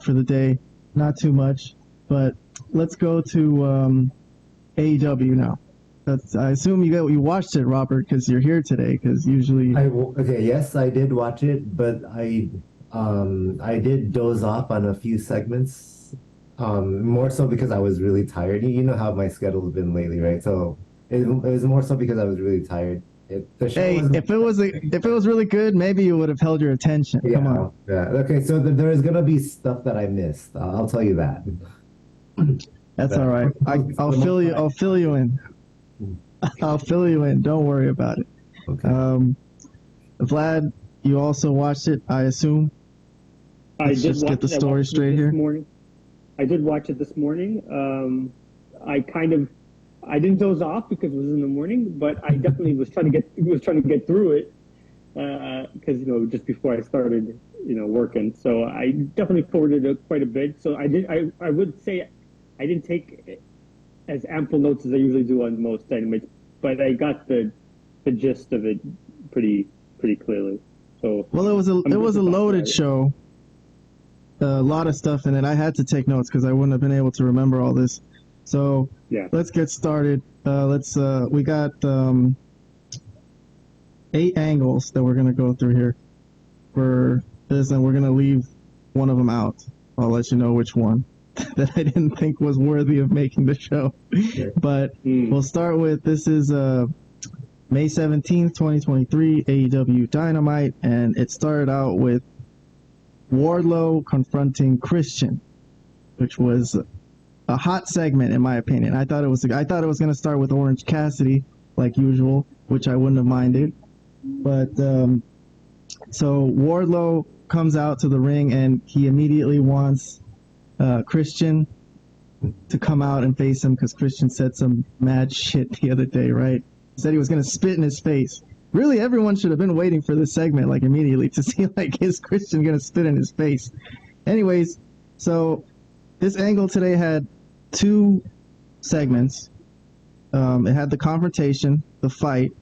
for the day. Not too much, but let's go to AEW now. I assume you watched it, Robert, because you're here today. Because usually, okay, yes, I did watch it, but I did doze off on a few segments. More so because I was really tired. You know how my schedule's been lately, right? So it was more so because I was really tired. If it was really good, maybe you would have held your attention. Yeah, Come on. yeah. Okay, so there is gonna be stuff that I missed. I'll tell you that. That's all right. I'll fill you. I'll fill you in. I'll fill you in. Don't worry about it. Okay. Vlad, you also watched it, I assume. Let's just get the story straight here. I did watch it this morning. I didn't doze off because it was in the morning, but I definitely was trying to get through it because just before I started working. So I definitely forwarded it quite a bit. So I would say I didn't take as ample notes as I usually do on most Dynamites, but I got the gist of it pretty clearly. So well, it was a loaded show. A lot of stuff in it. I had to take notes because I wouldn't have been able to remember all this. So yeah, let's get started. We got 8 angles that we're gonna go through here for this, and we're gonna leave one of them out. I'll let you know which one that I didn't think was worthy of making the show. But we'll start with, this is May 17th, 2023, AEW Dynamite, and it started out with Wardlow confronting Christian, which was a hot segment in my opinion. I thought it was going to start with Orange Cassidy like usual, which I wouldn't have minded. But so Wardlow comes out to the ring and he immediately wants Christian to come out and face him because Christian said some mad shit the other day, right? He said he was going to spit in his face. Really, everyone should have been waiting for this segment like immediately to see like, is Christian going to spit in his face? Anyways, so this angle today had 2 segments. It had the confrontation, the fight.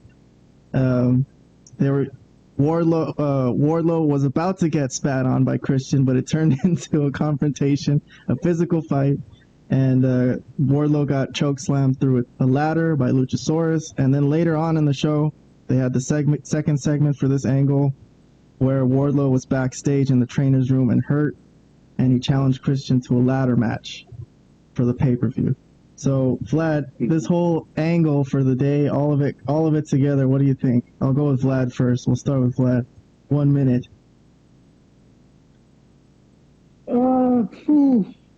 Wardlow was about to get spat on by Christian, but it turned into a confrontation, a physical fight, and Wardlow got chokeslammed through a ladder by Luchasaurus. And then later on in the show, they had the second segment for this angle where Wardlow was backstage in the trainer's room and hurt, and he challenged Christian to a ladder match for the pay-per-view. So, Vlad, this whole angle for the day, all of it together, what do you think? I'll go with Vlad first. We'll start with Vlad. 1 minute.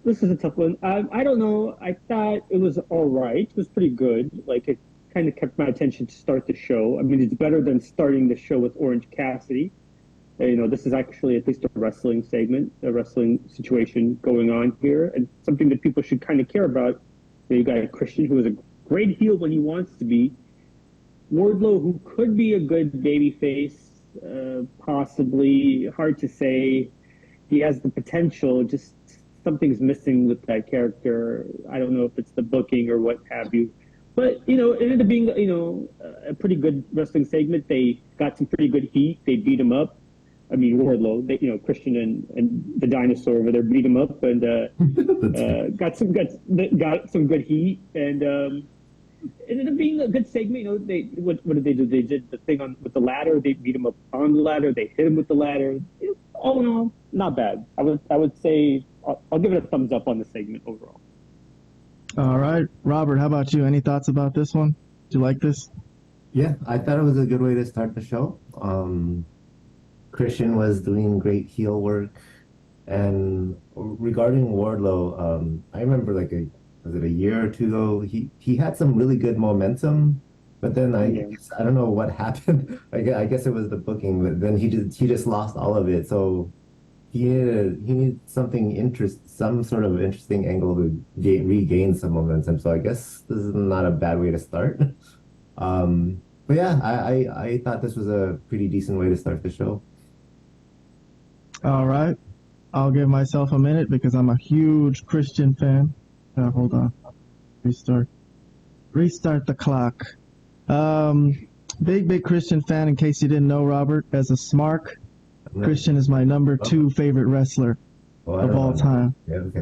This is a tough one. I don't know. I thought it was all right. It was pretty good. Like, it kind of kept my attention to start the show. I mean, it's better than starting the show with Orange Cassidy. This is actually at least a wrestling segment, a wrestling situation going on here, and something that people should kind of care about. You got a Christian who is a great heel when he wants to be. Wardlow, who could be a good babyface, possibly. Hard to say. He has the potential. Just something's missing with that character. I don't know if it's the booking or what have you. But, it ended up being, a pretty good wrestling segment. They got some pretty good heat. They beat him up. I mean, Wardlow, Christian and the dinosaur over there beat him up and got some good heat, and it ended up being a good segment. What did they do? They did the thing with the ladder. They beat him up on the ladder. They hit him with the ladder. All in all, not bad. I would say I'll give it a thumbs up on the segment overall. All right, Robert, how about you? Any thoughts about this one? Do you like this? Yeah, I thought it was a good way to start the show. Christian was doing great heel work, and regarding Wardlow, I remember was it a year or 2 ago? He had some really good momentum, but then I don't know what happened. I guess it was the booking, but then he just lost all of it. So he needed some sort of interesting angle to regain some momentum. So I guess this is not a bad way to start. But yeah, I thought this was a pretty decent way to start the show. All right. I'll give myself a minute because I'm a huge Christian fan. Hold on. Restart the clock. Big Christian fan, in case you didn't know, Robert. As a Smark, Christian is my number 2 favorite wrestler. Oh, I of don't all know. time. Yeah, okay.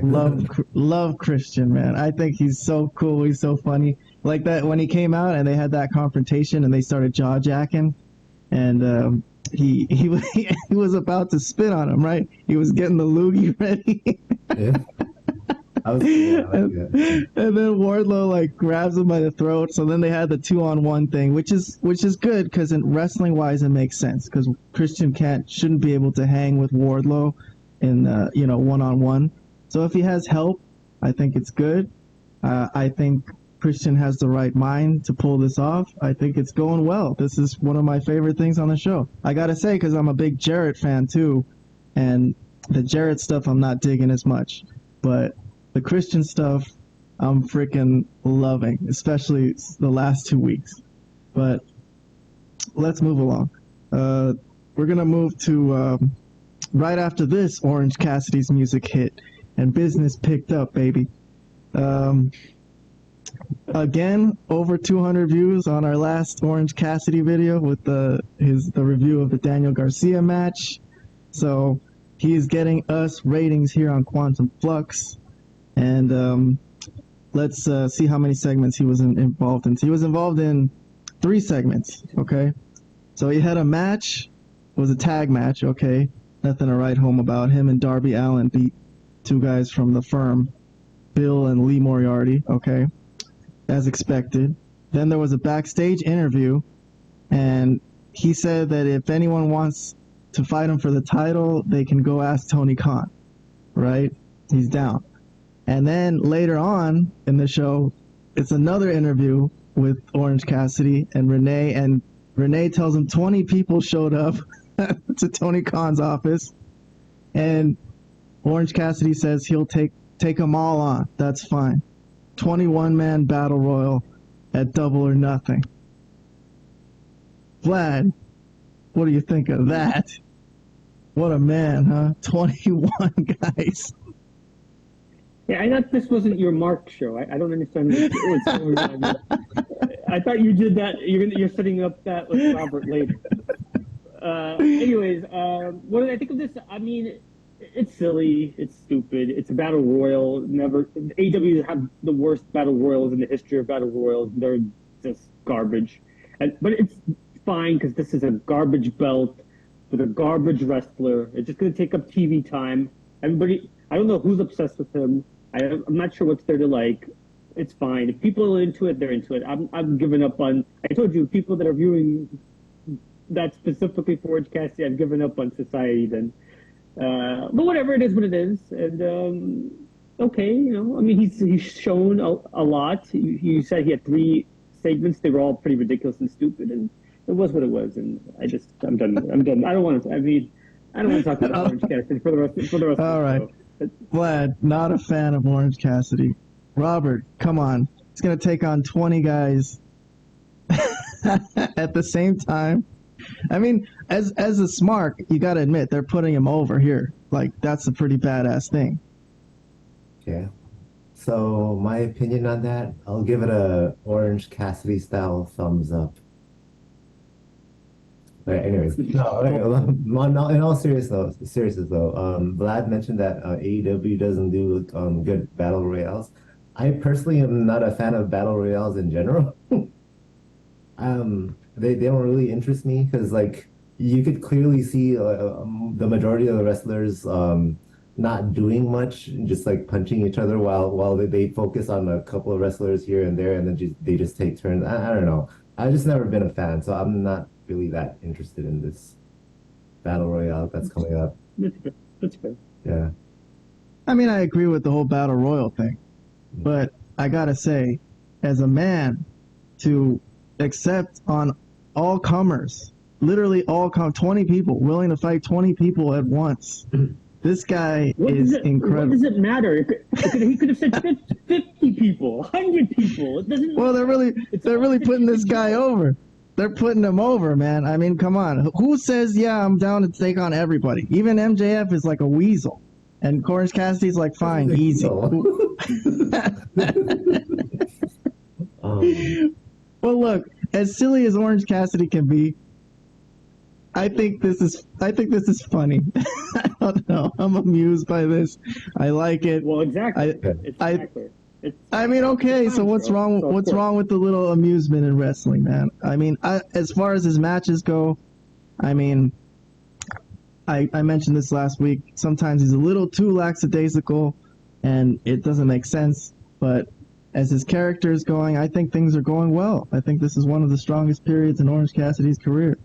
Love Christian, man. I think he's so cool. He's so funny. Like that when he came out and they had that confrontation and they started jaw jacking, and he was about to spit on him, right? He was getting the loogie ready. Yeah. I was, yeah, I like that. And then Wardlow like grabs him by the throat. So then they had the 2-on-1 thing, which is good because in wrestling wise it makes sense because Christian shouldn't be able to hang with Wardlow in 1-on-1. So if he has help, I think it's good. I think Christian has the right mind to pull this off. I think it's going well. This is one of my favorite things on the show. I gotta say because I'm a big Jarrett fan too, and the Jarrett stuff I'm not digging as much, but the Christian stuff, I'm freaking loving, especially the last 2 weeks. But let's move along. We're going to move to right after this, Orange Cassidy's music hit, and business picked up, baby. Again, over 200 views on our last Orange Cassidy video with the review of the Daniel Garcia match. So he's getting us ratings here on Quantum Flux. And let's see how many segments he was involved in. So he was involved in 3 segments, okay? So he had a match. It was a tag match, okay? Nothing to write home about. Him and Darby Allin beat 2 guys from the firm, Bill and Lee Moriarty, okay? As expected. Then there was a backstage interview, and he said that if anyone wants to fight him for the title, they can go ask Tony Khan, right? He's down. And then later on in the show, it's another interview with Orange Cassidy and Renee tells him 20 people showed up to Tony Khan's office, and Orange Cassidy says he'll take them all on. That's fine. 21-man battle royal at Double or Nothing. Vlad, what do you think of that? What a man, huh? 21 guys. Yeah, I thought this wasn't your Mark show. I don't understand what's going on. I thought you did that. You're setting up that with Robert later. Anyways, what did I think of this? I mean, it's silly. It's stupid. It's a battle royal. AEW have the worst battle royals in the history of battle royals. They're just garbage. But it's fine because this is a garbage belt with a garbage wrestler. It's just going to take up TV time. Everybody, I don't know who's obsessed with him. I'm not sure what's there to like. It's fine. If people are into it, they're into it. I'm giving up on. I told you, people that are viewing that specifically for Orange Cassidy, I've given up on society. Then, but whatever, it is what it is. And okay, I mean, he's shown a lot. He said he had 3 segments. They were all pretty ridiculous and stupid, and it was what it was. And I'm done. I don't want to. I mean, I don't want to talk about Orange Cassidy for the rest. All right. Vlad, not a fan of Orange Cassidy. Robert, come on. He's going to take on 20 guys at the same time. I mean, as a Smark, you got to admit, they're putting him over here. Like, that's a pretty badass thing. Yeah. So, my opinion on that, I'll give it a Orange Cassidy style thumbs up. Right, anyways, in all seriousness though, Vlad mentioned that AEW doesn't do good battle royales. I personally am not a fan of battle royales in general. They don't really interest me because like you could clearly see the majority of the wrestlers not doing much, just like punching each other while they focus on a couple of wrestlers here and there, and then they just take turns. I don't know. I've just never been a fan, so I'm not really that interested in this battle royale that's coming up. That's fair. Yeah. I mean, I agree with the whole battle royal thing, but I gotta say, as a man, to accept on all comers, literally 20 people, willing to fight 20 people at once. This guy is incredible. What does it matter? He could have said 50 people, 100 people. It doesn't. Well, they're really putting this guy over. They're putting him over, man. I mean, come on. Who says, yeah, I'm down to take on everybody? Even MJF is like a weasel. And Orange Cassidy's like, fine, easy. Well, look, as silly as Orange Cassidy can be, I think this is funny. don't know. I'm amused by this. I like it. Well, exactly. I Exactly. mean, okay. It's So fine, what's bro. wrong? So, of What's course. wrong with the little amusement in wrestling, man? I mean, as far as his matches go, I mean, I mentioned this last week. Sometimes he's a little too lackadaisical, and it doesn't make sense. But as his character is going, I think things are going well. I think this is one of the strongest periods in Orange Cassidy's career.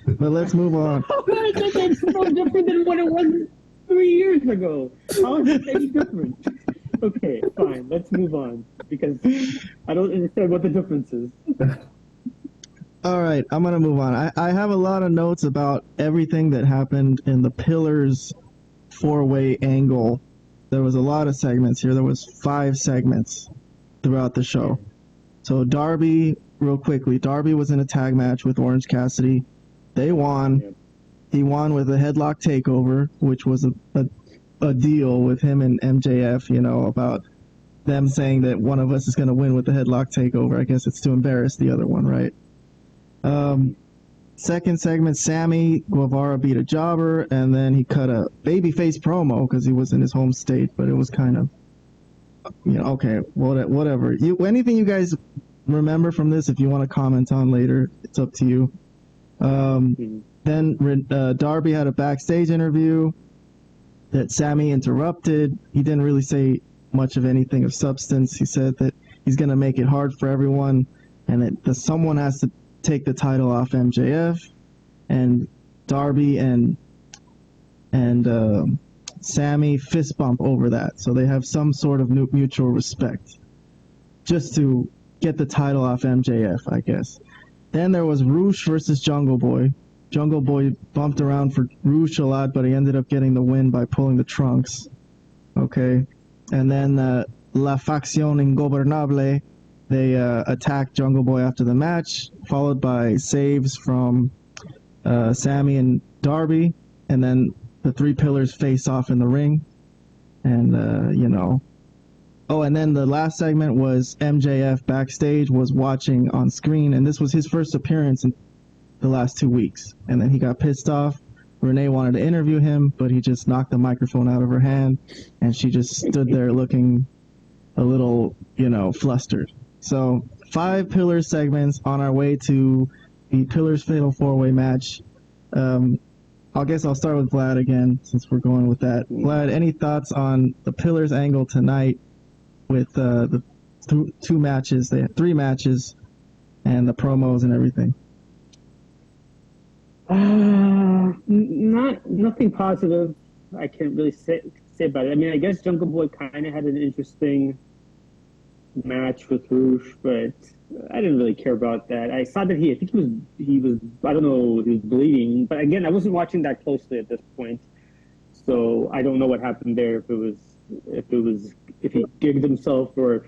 But let's move on. I think it's so different than what it was 3 years ago. How is it any different? Okay, fine. Let's move on because I don't understand what the difference is. All right, I'm going to move on. I have a lot of notes about everything that happened in the Pillars four-way angle. There was a lot of segments here. There was 5 segments throughout the show. So Darby, real quickly, Darby was in a tag match with Orange Cassidy. They won. Yeah. He won with a headlock takeover, which was a deal with him and MJF, you know, about them saying that one of us is going to win with the headlock takeover. I guess it's to embarrass the other one, right? Second segment, Sammy Guevara beat a jobber, and then he cut a babyface promo because he was in his home state, but it was kind of, you know, okay, whatever. Anything you guys remember from this, if you want to comment on later, it's up to you. Then Darby had a backstage interview that Sammy interrupted. He didn't really say much of anything of substance. He said that he's going to make it hard for everyone, and that someone has to take the title off MJF, and Darby and Sammy fist bump over that. So they have some sort of mutual respect just to get the title off MJF, I guess. Then there was Roosh versus Jungle Boy. Jungle Boy bumped around for Roosh a lot, but he ended up getting the win by pulling the trunks. Okay. And then La Facción Ingobernable, they attacked Jungle Boy after the match, followed by saves from Sammy and Darby, and then the 3 pillars face off in the ring. And, you know. Oh, and then the last segment was MJF backstage was watching on screen, and this was his first appearance in the last 2 weeks. And then he got pissed off. Renee wanted to interview him, but he just knocked the microphone out of her hand, and she just stood there looking a little, you know, flustered. So 5 Pillars segments on our way to the Pillars Fatal 4-Way match. I guess I'll start with Vlad again, since we're going with that. Vlad, any thoughts on the Pillars angle tonight with the 2 matches? They had 3 matches and the promos and everything. Nothing positive I can't really say about it. I mean, I guess Jungle Boy kind of had an interesting match with Roosh, but I didn't really care about that. I saw that he was I don't know, he was bleeding, but again, I wasn't watching that closely at this point, so I don't know what happened there. If he gigged himself or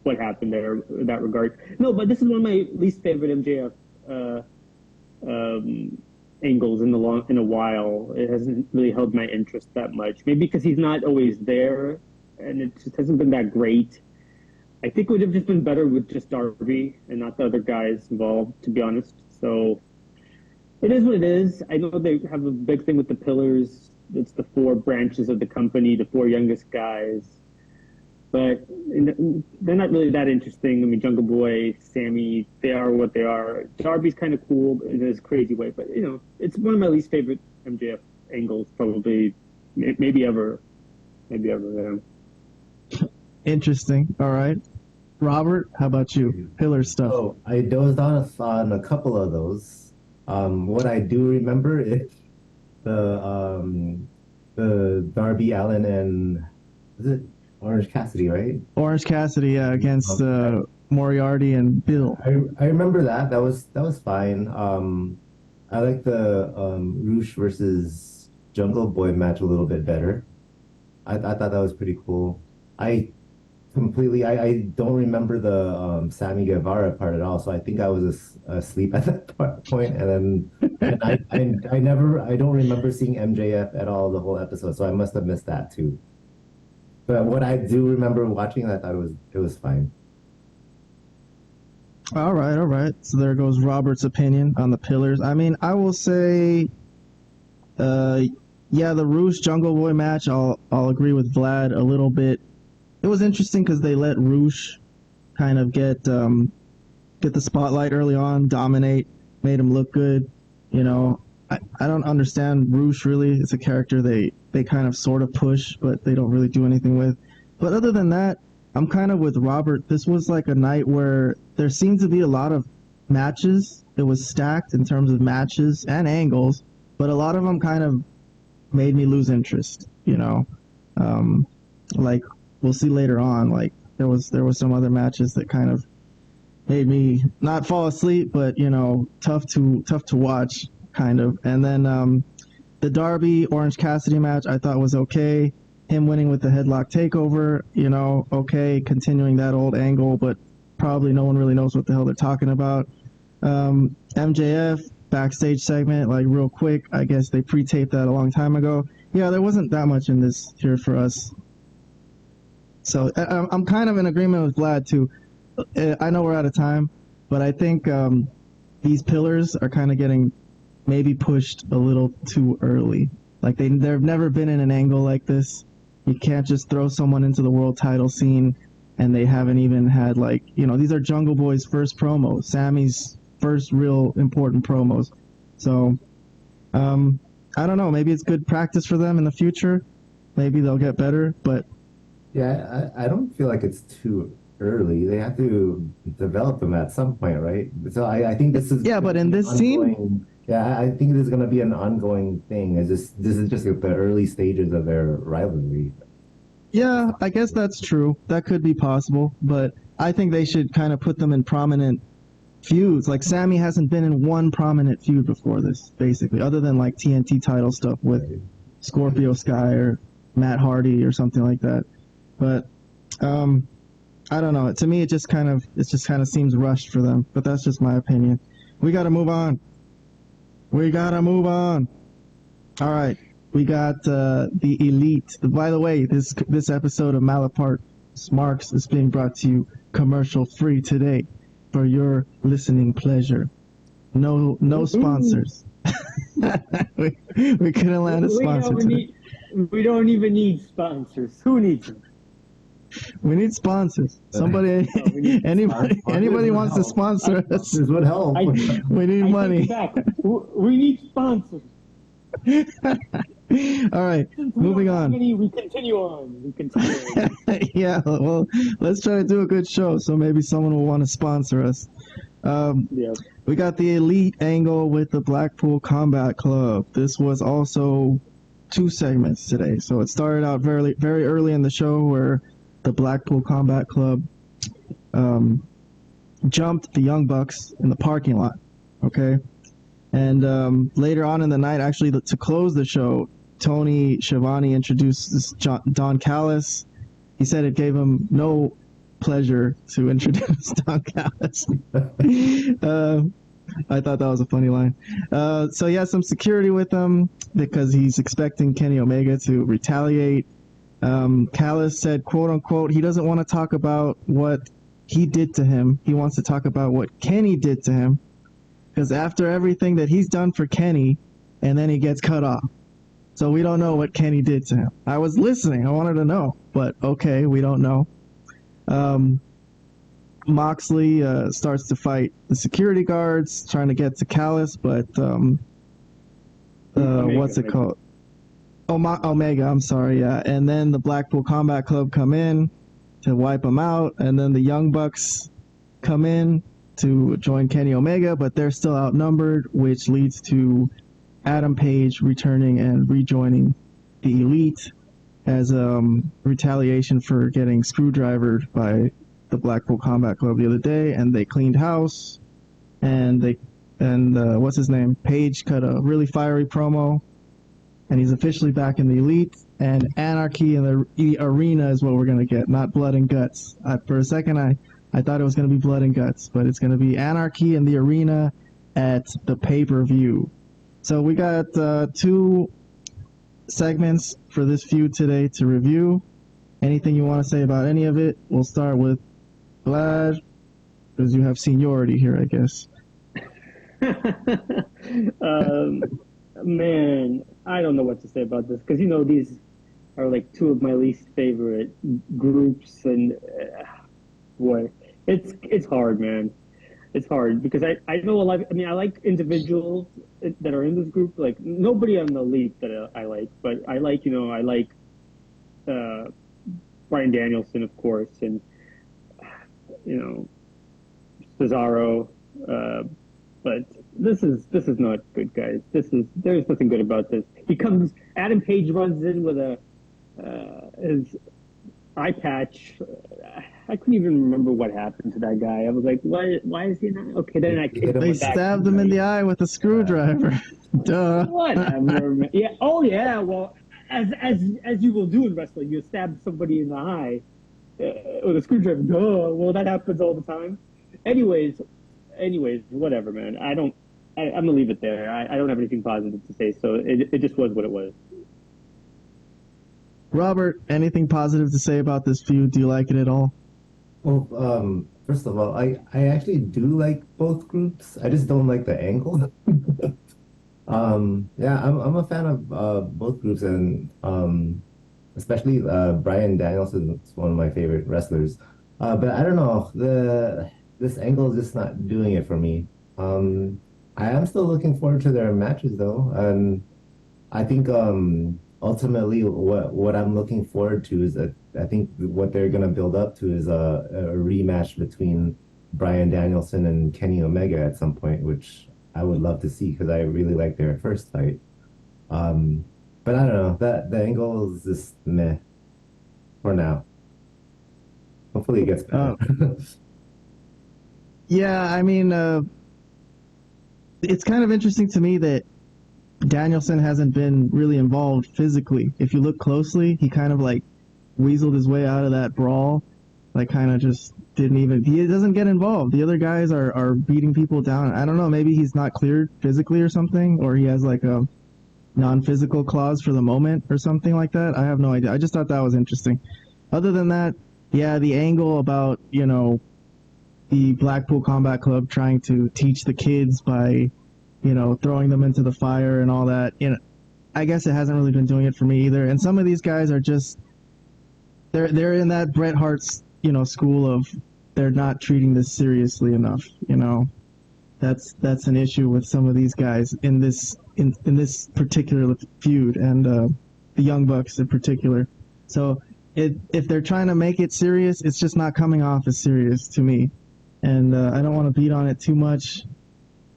what happened there in that regard. No, but this is one of my least favorite MJF angles in a while. It hasn't really held my interest that much. Maybe because he's not always there, and it just hasn't been that great. I think it would have just been better with just Darby and not the other guys involved, to be honest. So it is what it is. I know they have a big thing with the Pillars. It's the 4 branches of the company, the 4 youngest guys. But they're not really that interesting. I mean, Jungle Boy, Sammy, they are what they are. Darby's kind of cool in his crazy way. But, you know, it's one of my least favorite MJF angles, probably, maybe ever. Yeah. Interesting. All right. Robert, how about you? Pillar stuff. Oh, I dozed on a couple of those. What I do remember is the Darby Allin and is it Orange Cassidy, right? Orange Cassidy against Moriarty and Bill. I remember that. That was fine. I like the Roosh versus Jungle Boy match a little bit better. I thought that was pretty cool. I don't remember the Sammy Guevara part at all, so I think I was asleep at that point, and I don't remember seeing MJF at all the whole episode, so I must have missed that too. But what I do remember watching, I thought it was fine. All right. So there goes Robert's opinion on the Pillars. I mean, I will say, Yeah, the Roosh Jungle Boy match, I'll agree with Vlad a little bit. It was interesting because they let Roosh kind of get the spotlight early on, dominate, made him look good. You know, I don't understand Roosh really. It's a character they kind of sort of push, but they don't really do anything with. But other than that, I'm kind of with Robert. This was like a night where there seemed to be a lot of matches. It was stacked in terms of matches and angles, but a lot of them kind of made me lose interest, you know. Like we'll see later on, like there was some other matches that kind of made me not fall asleep, but you know, tough to watch kind of. And then the Darby Orange Cassidy match I thought was okay. Him winning with the headlock takeover, you know, okay, continuing that old angle, but probably no one really knows what the hell they're talking about. MJF backstage segment, like real quick, I guess they pre-taped that a long time ago. Yeah, there wasn't that much in this here for us. So I'm kind of in agreement with Vlad too. I know we're out of time, but I think these pillars are kind of getting maybe pushed a little too early. Like they've never been in an angle like this. You can't just throw someone into the world title scene and they haven't even had like, you know, these are Jungle Boy's first promos, Sammy's first real important promos. So I don't know, maybe it's good practice for them in the future. Maybe they'll get better, but Yeah, I don't feel like it's too early. They have to develop them at some point, right? So I think this is but in this scene, yeah, I think this is going to be an ongoing thing. This is just like the early stages of their rivalry. yeah, I guess that's true. That could be possible, but I think they should kind of put them in prominent feuds. Like Sammy hasn't been in one prominent feud before this, basically, other than like TNT title stuff with Scorpio Sky or Matt Hardy or something like that. But I don't know. To me, it just kind of seems rushed for them. But that's just my opinion. We got to move on. All right, we got the Elite. By the way, this episode of Malapert Smarks is being brought to you commercial free today for your listening pleasure. No sponsors. we couldn't land a sponsor today. We don't even need sponsors. Who needs them? We need sponsors. Somebody, anybody wants to sponsor us? This would help. We need money. We need sponsors. All right, moving on. We continue on. Yeah, well, let's try to do a good show, so maybe someone will want to sponsor us. We got the Elite angle with the Blackpool Combat Club. This was also 2 segments today. So it started out very, very early in the show where the Blackpool Combat Club jumped the Young Bucks in the parking lot. Okay. And later on in the night, actually, to close the show, Tony Schiavone introduced this Don Callis. He said it gave him no pleasure to introduce Don Callis. I thought that was a funny line. So he has some security with him because he's expecting Kenny Omega to retaliate. Callis said, quote unquote, he doesn't want to talk about what he did to him. He wants to talk about what Kenny did to him. Because after everything that he's done for Kenny, and then he gets cut off. So we don't know what Kenny did to him. I was listening. I wanted to know. But okay, we don't know. Moxley starts to fight the security guards, trying to get to Callis, but what's it called? Omega, I'm sorry, yeah. And then the Blackpool Combat Club come in to wipe him out, and then the Young Bucks come in to join Kenny Omega, but they're still outnumbered, which leads to Adam Page returning and rejoining the Elite as retaliation for getting screwdrivered by the Blackpool Combat Club the other day, and they cleaned house, and what's his name? Page cut a really fiery promo, and he's officially back in the Elite, and Anarchy in the arena is what we're going to get, not Blood and Guts. For a second, I thought it was going to be Blood and Guts, but it's going to be Anarchy in the arena at the pay-per-view. So we got 2 segments for this feud today to review. Anything you want to say about any of it? We'll start with Vlad, because you have seniority here, I guess. Man, I don't know what to say about this because these are like two of my least favorite groups, and boy, it's hard, man. It's hard because I know a lot. I mean, I like individuals that are in this group. Like nobody on the elite that I like, but I like uh, Brian Danielson, of course, and you know Cesaro. But this is not good, guys. There's nothing good about this. Adam Page runs in with his eye patch. I couldn't even remember what happened to that guy. I was like, why is he not? Okay, then I kicked him. They stabbed him in the eye with a screwdriver. Duh. Whatever. Yeah. Oh yeah. Well, as you will do in wrestling, you stab somebody in the eye with a screwdriver. Duh. Well, that happens all the time. Anyways, whatever, man. I'm gonna leave it there. I don't have anything positive to say, so it just was what it was. Robert, anything positive to say about this feud? Do you like it at all? Well, first of all, I actually do like both groups. I just don't like the angle. Yeah, I'm a fan of both groups, and especially Brian Danielson is one of my favorite wrestlers. But I don't know, this angle is just not doing it for me. I am still looking forward to their matches though, and I think ultimately what I'm looking forward to is that I think what they're gonna build up to is a rematch between Brian Danielson and Kenny Omega at some point, which I would love to see because I really like their first fight. But I don't know, that the angle is just meh for now. Hopefully it gets better. Yeah, I mean, it's kind of interesting to me that Danielson hasn't been really involved physically. If you look closely, he kind of like weaseled his way out of that brawl, like kind of just he doesn't get involved. The other guys are beating people down. I don't know, maybe he's not cleared physically or something, or he has like a non-physical clause for the moment or something like that. I have no idea. I just thought that was interesting. Other than that, yeah, the angle about, the Blackpool Combat Club trying to teach the kids by, throwing them into the fire and all that. I guess it hasn't really been doing it for me either. And some of these guys are just, they're in that Bret Hart's, school of they're not treating this seriously enough. That's an issue with some of these guys in this particular feud, and the Young Bucks in particular. So if they're trying to make it serious, it's just not coming off as serious to me. And I don't want to beat on it too much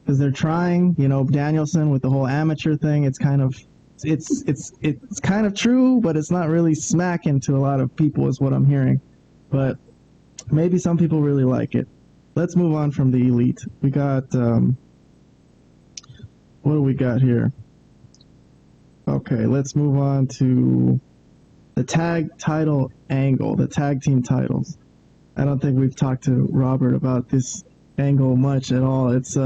because they're trying. Danielson with the whole amateur thing. It's kind of true, but it's not really smacking to a lot of people, is what I'm hearing. But maybe some people really like it. Let's move on from the Elite. We got what do we got here? Okay, let's move on to the tag title angle, the tag team titles. I don't think we've talked to Robert about this angle much at all. It's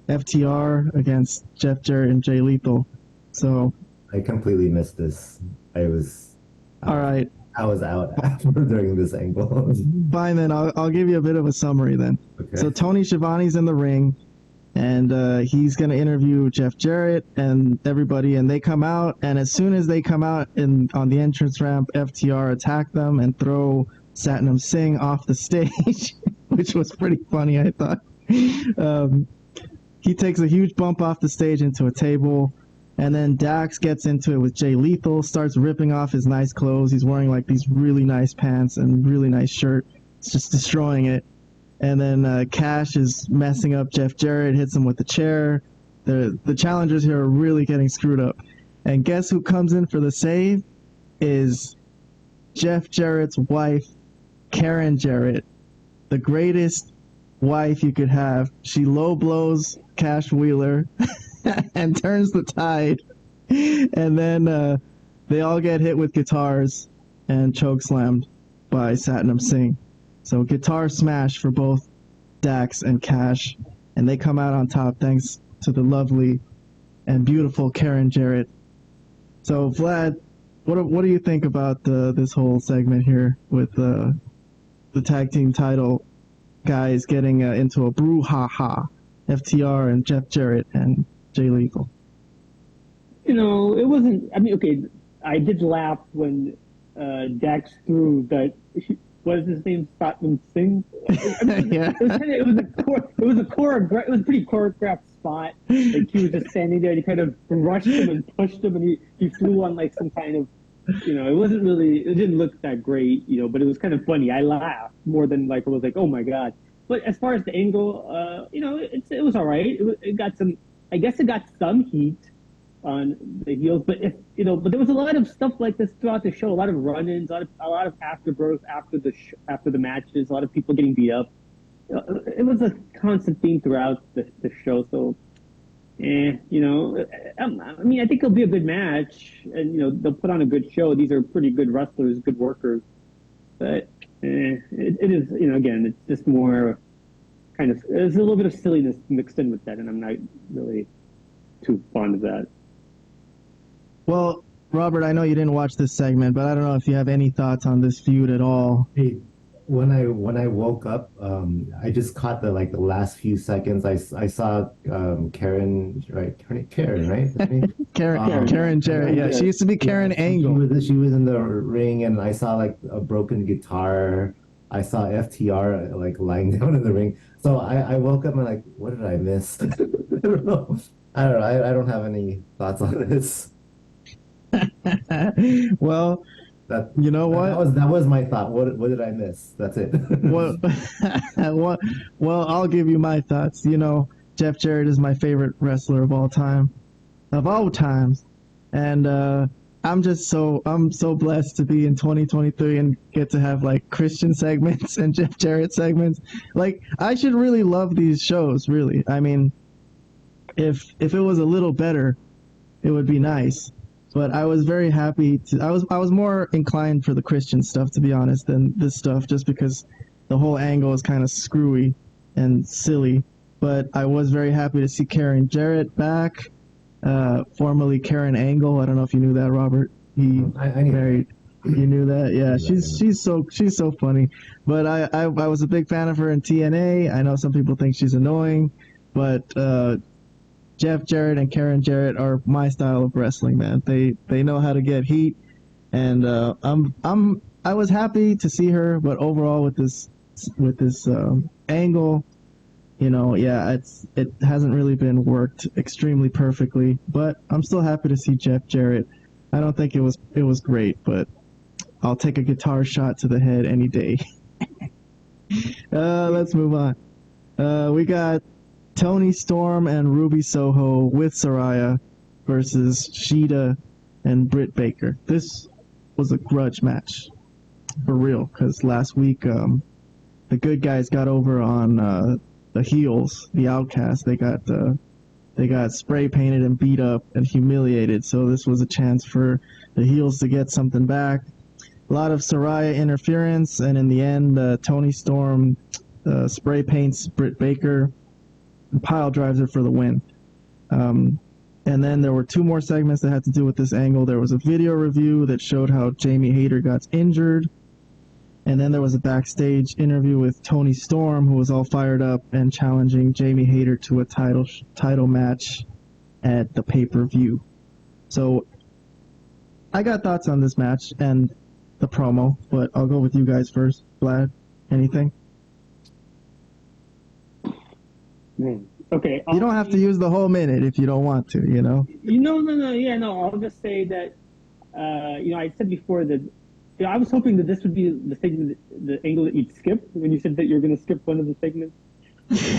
FTR against Jeff Jarrett and Jay Lethal. So I completely missed this. All right. I was out during this angle. Fine, then I'll give you a bit of a summary then. Okay. So Tony Schiavone's in the ring, and he's going to interview Jeff Jarrett and everybody, and they come out, and as soon as they come out on the entrance ramp, FTR attack them and throw Satnam Singh off the stage, which was pretty funny, I thought. He takes a huge bump off the stage into a table, and then Dax gets into it with Jay Lethal, starts ripping off his nice clothes. He's wearing like these really nice pants and really nice shirt. It's just destroying it. And then Cash is messing up Jeff Jarrett, hits him with the chair. The challengers here are really getting screwed up. And guess who comes in for the save? Is Jeff Jarrett's wife, Karen Jarrett, the greatest wife you could have. She low blows Cash Wheeler and turns the tide, and then they all get hit with guitars and chokeslammed by Satnam Singh. So guitar smash for both Dax and Cash, and they come out on top thanks to the lovely and beautiful Karen Jarrett. So Vlad, what do you think about this whole segment here with the tag team title guys getting into a brouhaha? FTR and Jeff Jarrett and Jay Lethal. it wasn't. I mean, okay, I did laugh when Dax threw that. What is his name? Satnam Singh. I mean, Yeah. it was a pretty choreographed spot. Like he was just standing there, and he kind of rushed him and pushed him, and he flew on like some kind of. It didn't look that great, but it was kind of funny. I laughed more than like, I was like, oh my God. But as far as the angle, it was all right. It got I guess it got some heat on the heels, but but there was a lot of stuff like this throughout the show, a lot of run-ins, a lot of afterbirth after the matches, a lot of people getting beat up. It was a constant theme throughout the show, so I mean, I think it'll be a good match, and they'll put on a good show. These are pretty good wrestlers, good workers, but it is, again, it's just more kind of, there's a little bit of silliness mixed in with that, and I'm not really too fond of that. Well, Robert, I know you didn't watch this segment, but I don't know if you have any thoughts on this feud at all. Hey, when I woke up, I just caught the last few seconds. I saw Karen, right? Karen, right? Karen Jarrett. Yeah, she used to be Karen Angle. She was in the ring, and I saw like a broken guitar. I saw FTR like lying down in the ring. So I woke up and like, what did I miss? I don't know. I don't have any thoughts on this. Well, you know what? That was my thought. What did I miss? That's it. Well, I'll give you my thoughts. Jeff Jarrett is my favorite wrestler of all times, and I'm so blessed to be in 2023 and get to have like Christian segments and Jeff Jarrett segments. Like, I should really love these shows. Really, I mean, if it was a little better, it would be nice. But I was very happy I was more inclined for the Christian stuff, to be honest, than this stuff, just because the whole angle is kind of screwy and silly. But I was very happy to see Karen Jarrett back, formerly Karen Angle. I don't know if you knew that, Robert. I knew that. You knew that? Yeah, she's so funny. But I was a big fan of her in TNA. I know some people think she's annoying, but Jeff Jarrett and Karen Jarrett are my style of wrestling, man. They know how to get heat, and I was happy to see her, but overall with this angle, it hasn't really been worked extremely perfectly. But I'm still happy to see Jeff Jarrett. I don't think it was great, but I'll take a guitar shot to the head any day. Let's move on. We got Toni Storm and Ruby Soho with Saraya versus Shida and Britt Baker. This was a grudge match, for real, because last week the good guys got over on the heels, the Outcasts. They got spray painted and beat up and humiliated, so this was a chance for the heels to get something back. A lot of Saraya interference, and in the end, Toni Storm spray paints Britt Baker, pile drives her for the win. And then there were two more segments that had to do with this angle. There was a video review that showed how Jamie Hayter got injured. And then there was a backstage interview with Toni Storm, who was all fired up and challenging Jamie Hayter to a title match at the pay-per-view. So I got thoughts on this match and the promo, but I'll go with you guys first. Vlad, anything? Okay. You don't have to use the whole minute if you don't want to, No. Yeah, no. I'll just say that, I said before that, I was hoping that this would be the segment, the angle that you'd skip when you said that you're going to skip one of the segments.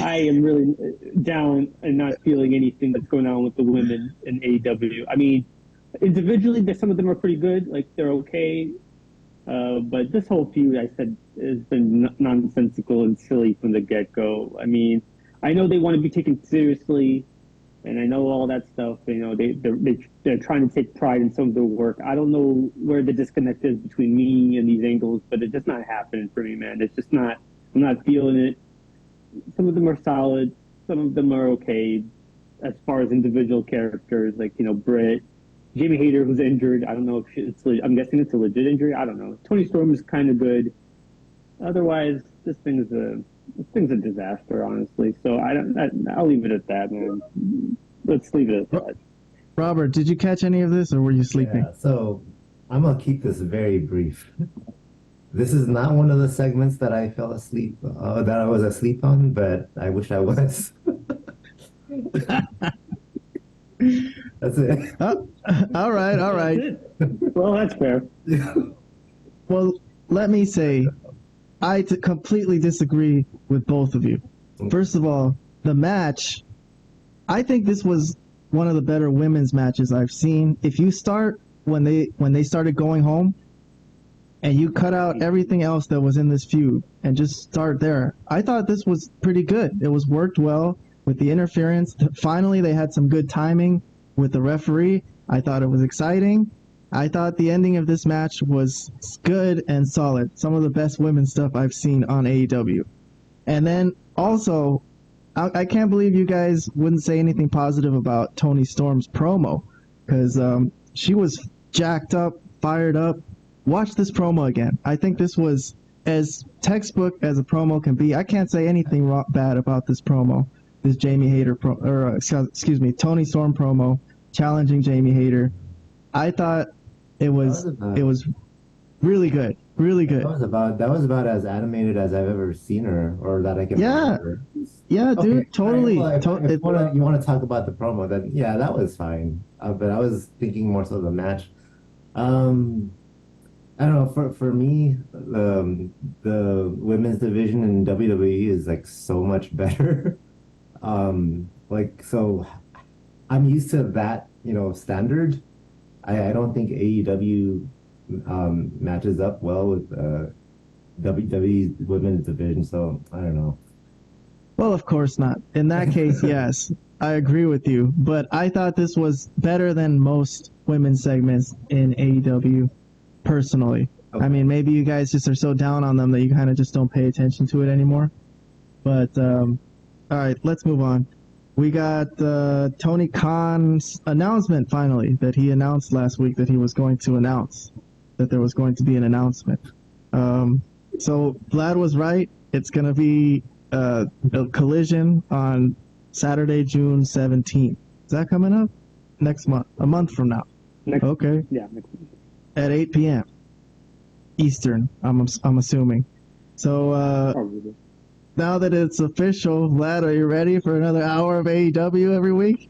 I am really down and not feeling anything that's going on with the women in AEW. I mean, individually, some of them are pretty good, like they're okay. But this whole feud, I said, has been nonsensical and silly from the get-go. I mean, I know they want to be taken seriously, and I know all that stuff. They're trying to take pride in some of their work. I don't know where the disconnect is between me and these angles, but it's just not happening for me, man. It's just not. I'm not feeling it. Some of them are solid. Some of them are okay. As far as individual characters, like Britt, Jamie Hayter, who's injured. I don't know if I'm guessing it's a legit injury. I don't know. Toni Storm is kind of good. Otherwise, this thing's a disaster, honestly. So I'll leave it at that, man. Let's leave it at that. Robert, did you catch any of this, or were you sleeping? Yeah, so I'm gonna keep this very brief. This is not one of the segments that I fell asleep, that I was asleep on, but I wish I was. That's it. All right. That's it. Well, that's fair. Well, let me say, I completely disagree with both of you. First of all, the match, I think this was one of the better women's matches I've seen. If you start when they started going home, and you cut out everything else that was in this feud and just start there, I thought this was pretty good. It was worked well with the interference. Finally, they had some good timing with the referee. I thought it was exciting. I thought the ending of this match was good and solid. Some of the best women's stuff I've seen on AEW. And then also, I can't believe you guys wouldn't say anything positive about Toni Storm's promo, because she was jacked up, fired up. Watch this promo again. I think this was as textbook as a promo can be. I can't say anything bad about this promo. This Jamie Hayter Toni Storm promo challenging Jamie Hayter. I thought it was really good, really good. That was about as animated as I've ever seen her, or that I can remember. Yeah, Okay, dude, totally. Well, if you want to talk about the promo, then yeah, that was fine. But I was thinking more so the match. I don't know. For me, the women's division in WWE is like so much better. So I'm used to that, standard. I don't think AEW matches up well with WWE's women's division. So I don't know. Well, of course not. In that case, yes, I agree with you. But I thought this was better than most women's segments in AEW. Personally, okay. I mean, maybe you guys just are so down on them that you kind of just don't pay attention to it anymore. But all right, let's move on. We got Tony Khan's announcement finally that he announced last week that he was going to announce that there was going to be an announcement. So Vlad was right. It's going to be a Collision on Saturday, June 17th. Is that coming up? Next month, a month from now. Okay. Yeah. Next month. At 8 p.m. Eastern, I'm assuming. So now that it's official, Vlad, are you ready for another hour of AEW every week?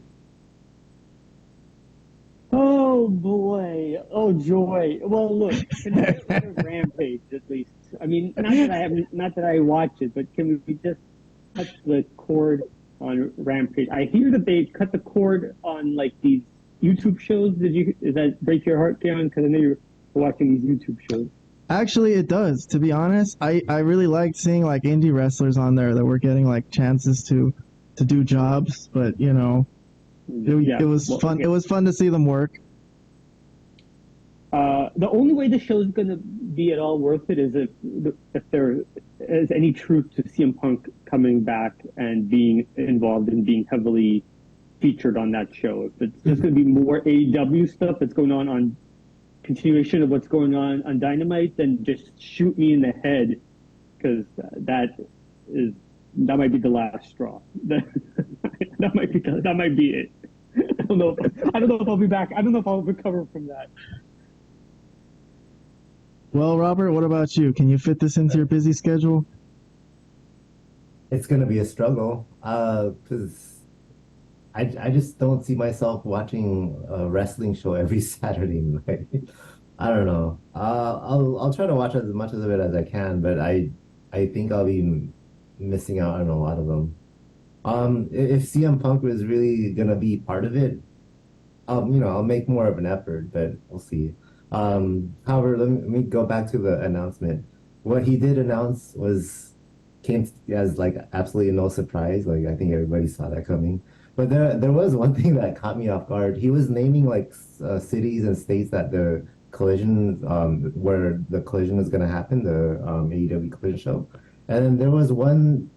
Oh boy! Oh joy! Well, look, can we get a Rampage at least? I mean, not that I watch it, but can we just cut the cord on Rampage? I hear that they cut the cord on like these YouTube shows. Does that break your heart, Karen? Because I know you're watching these YouTube shows. Actually, it does. To be honest, I really liked seeing like indie wrestlers on there that were getting like chances to do jobs. But it was fun. It was fun to see them work. The only way the show is going to be at all worth it is if there is any truth to CM Punk coming back and being involved in being heavily featured on that show. If it's just going to be more AEW stuff that's going on continuation of what's going on Dynamite, then just shoot me in the head, because that might be the last straw. That might be it. I don't know if I'll be back. I don't know if I'll recover from that. Well, Robert, what about you? Can you fit this into your busy schedule? It's going to be a struggle, because I just don't see myself watching a wrestling show every Saturday night. I don't know. I'll try to watch as much of it as I can, but I think I'll be missing out on a lot of them. If CM Punk was really gonna be part of it, I'll make more of an effort, but we'll see. However, let me go back to the announcement. What he did announce came as like absolutely no surprise. Like I think everybody saw that coming. But there was one thing that caught me off guard. He was naming like cities and states that the collision, where the collision is going to happen, the AEW collision show. And then there was one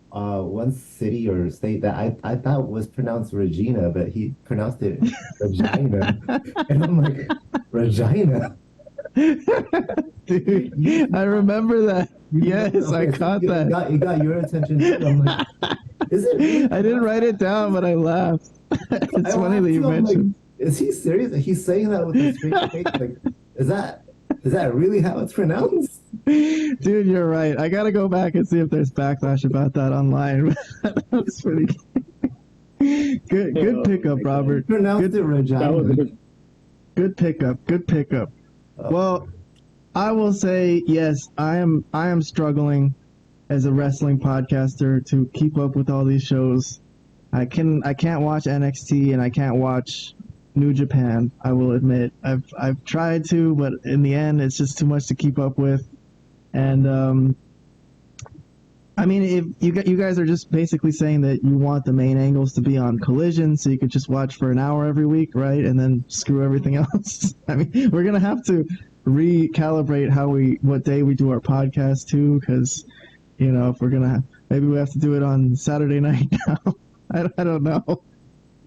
city or state that I thought was pronounced Regina, but he pronounced it Regina. And I'm like, Regina? Dude, I remember that. Yes, I caught that. It got your attention too. I'm like, is it? I didn't write it down, but I laughed. It's funny that you mentioned. Is he serious? He's saying that with a straight face. Like, is that really how it's pronounced? Dude, you're right. I gotta go back and see if there's backlash about that online. That's pretty good pickup, Robert. Pronounced it Regina. Good pickup. Well, I will say yes. I am struggling as a wrestling podcaster to keep up with all these shows. I can't watch NXT and I can't watch New Japan. I will admit I've tried to, but in the end, it's just too much to keep up with. And I mean, if you guys are just basically saying that you want the main angles to be on Collision, so you could just watch for an hour every week, right? And then screw everything else. I mean, we're gonna have to recalibrate what day we do our podcast too, because if we're gonna maybe we have to do it on Saturday night now. I don't know.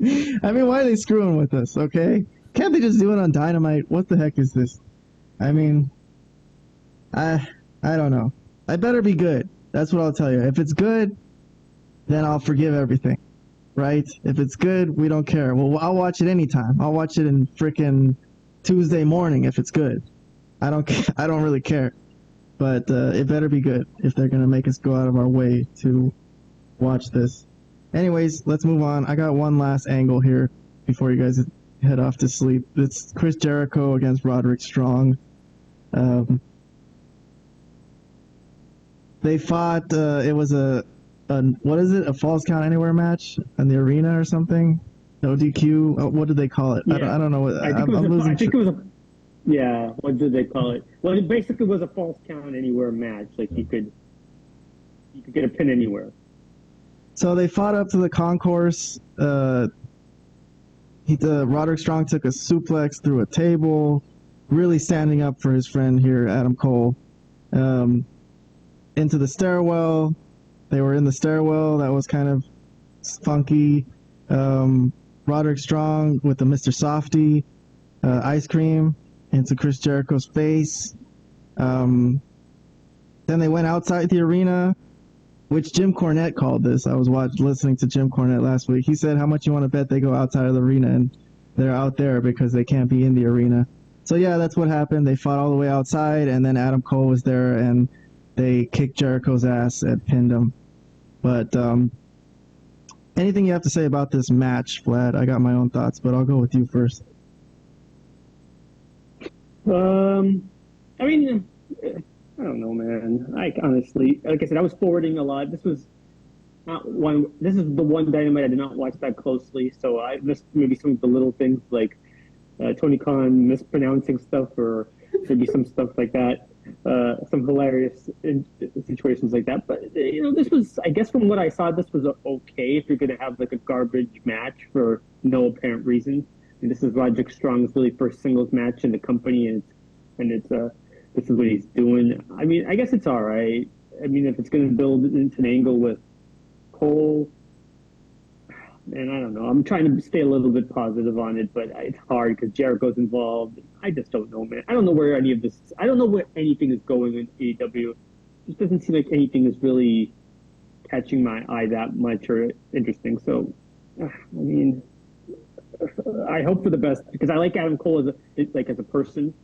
I mean, why are they screwing with us? Okay, can't they just do it on Dynamite? What the heck is this? I mean, I don't know. I better be good. That's what I'll tell you. If it's good, then I'll forgive everything, right? If it's good, we don't care. Well, I'll watch it anytime. I'll watch it in frickin' Tuesday morning if it's good. I don't really care. But it better be good if they're going to make us go out of our way to watch this. Anyways, let's move on. I got one last angle here before you guys head off to sleep. It's Chris Jericho against Roderick Strong. They fought, it was what is it, a Falls Count Anywhere match in the arena or something? No DQ? Oh, what did they call it? Yeah. I don't know. I think it was yeah, what did they call it? Well, it basically was a Falls Count Anywhere match. Like, you could get a pin anywhere. So they fought up to the concourse. Roderick Strong took a suplex through a table, really standing up for his friend here, Adam Cole. Into the stairwell. They were in the stairwell. That was kind of funky. Roderick Strong with the Mr. Softy ice cream into Chris Jericho's face. Then they went outside the arena, which Jim Cornette called this. I was listening to Jim Cornette last week. He said, how much you want to bet they go outside of the arena, and they're out there because they can't be in the arena. So yeah, that's what happened. They fought all the way outside, and then Adam Cole was there, and they kicked Jericho's ass and pinned him. But anything you have to say about this match, Vlad? I got my own thoughts, but I'll go with you first. I mean, I don't know, man. I honestly, like I said, I was forwarding a lot. This is the one Dynamite I did not watch that closely, so I missed maybe some of the little things like Tony Khan mispronouncing stuff, or maybe some stuff like that. Some hilarious situations like that. But this was, I guess, from what I saw, this was okay if you're going to have like a garbage match for no apparent reason. And this is Roderick Strong's really first singles match in the company, and this is what he's doing. I mean, I guess it's all right. I mean, if it's going to build into an angle with Cole, and I don't know. I'm trying to stay a little bit positive on it, but it's hard because Jericho's involved. I just don't know, man. I don't know where any of this. I don't know where anything is going in AEW. It just doesn't seem like anything is really catching my eye that much or interesting. So, I mean, I hope for the best because I like Adam Cole as a person,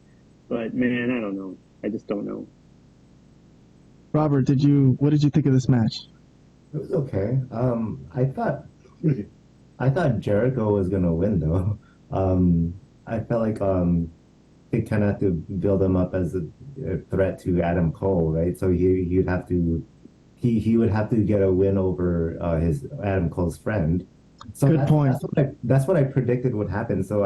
but man, I don't know. I just don't know. Robert, what did you think of this match? It was okay. I thought Jericho was gonna win though. I felt like they kind of have to build him up as a threat to Adam Cole, right? So he would have to get a win over his Adam Cole's friend. So Good point. That's what I predicted would happen. So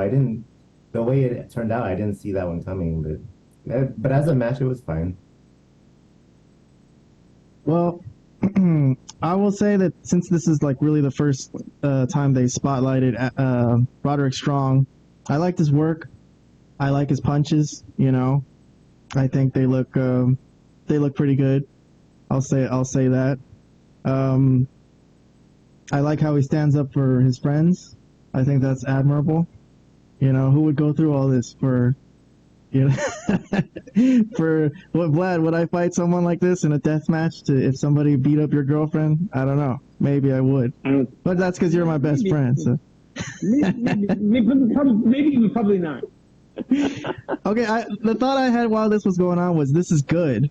the way it turned out, I didn't see that one coming. But as a match, it was fine. Well, I will say that since this is like really the first time they spotlighted Roderick Strong, I liked his work. I like his punches. I think they look pretty good. I'll say that. I like how he stands up for his friends. I think that's admirable. Who would go through all this for? For what, Vlad, would I fight someone like this in a death match if somebody beat up your girlfriend? I don't know. Maybe I would. But that's because you're my best friend. So. Maybe probably not. Okay, the thought I had while this was going on was this is good.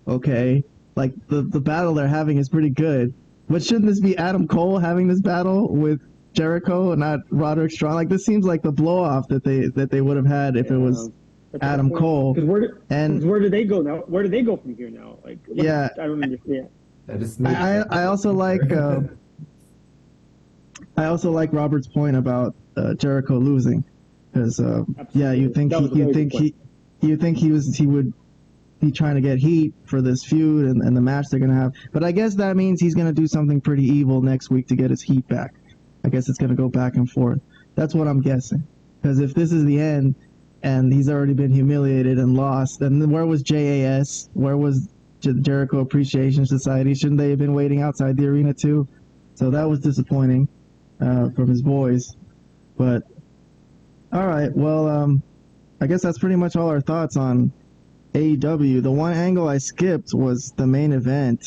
Okay, like the battle they're having is pretty good, but shouldn't this be Adam Cole having this battle with Jericho and not Roderick Strong? Like this seems like the blow off that they would have had if it was Adam Cole. Where do they go now? Where do they go from here now? Like yeah, I don't understand. I also like Robert's point about Jericho losing, because yeah, you think he would be trying to get heat for this feud and the match they're gonna have, but I guess that means he's gonna do something pretty evil next week to get his heat back. I guess it's gonna go back and forth. That's what I'm guessing, because if this is the end and he's already been humiliated and lost, then where was JAS? Where was Jericho Appreciation Society? Shouldn't they have been waiting outside the arena too? So that was disappointing from his boys. But all right, well, I guess that's pretty much all our thoughts on AEW. The one angle I skipped was the main event,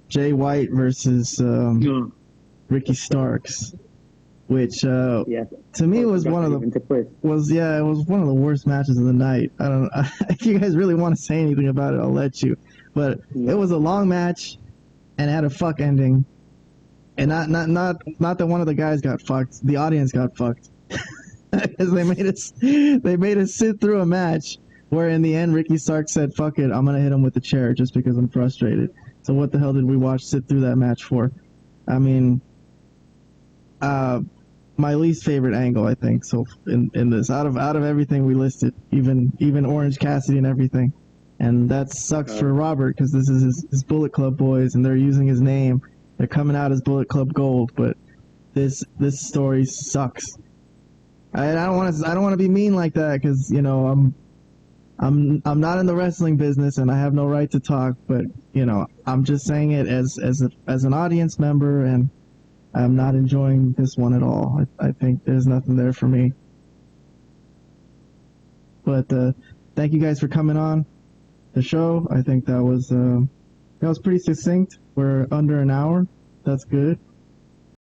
Jay White versus Ricky Starks, which to me was one of the worst matches of the night. I don't know if you guys really want to say anything about it. I'll let you, but it was a long match and it had a fuck ending, and not that one of the guys got fucked. The audience got fucked because they made us sit through a match where in the end Ricky Starks said, "Fuck it, I'm gonna hit him with the chair just because I'm frustrated." So what the hell did we sit through that match for? I mean, my least favorite angle, I think, so in this, out of everything we listed, even Orange Cassidy and everything, and that sucks for Robert because this is his Bullet Club boys and they're using his name. They're coming out as Bullet Club Gold, but this story sucks. I don't want to be mean like that because I'm not in the wrestling business and I have no right to talk, but I'm just saying it as an audience member, and I'm not enjoying this one at all. I think there's nothing there for me. But thank you guys for coming on the show. I think that was pretty succinct. We're under an hour. That's good.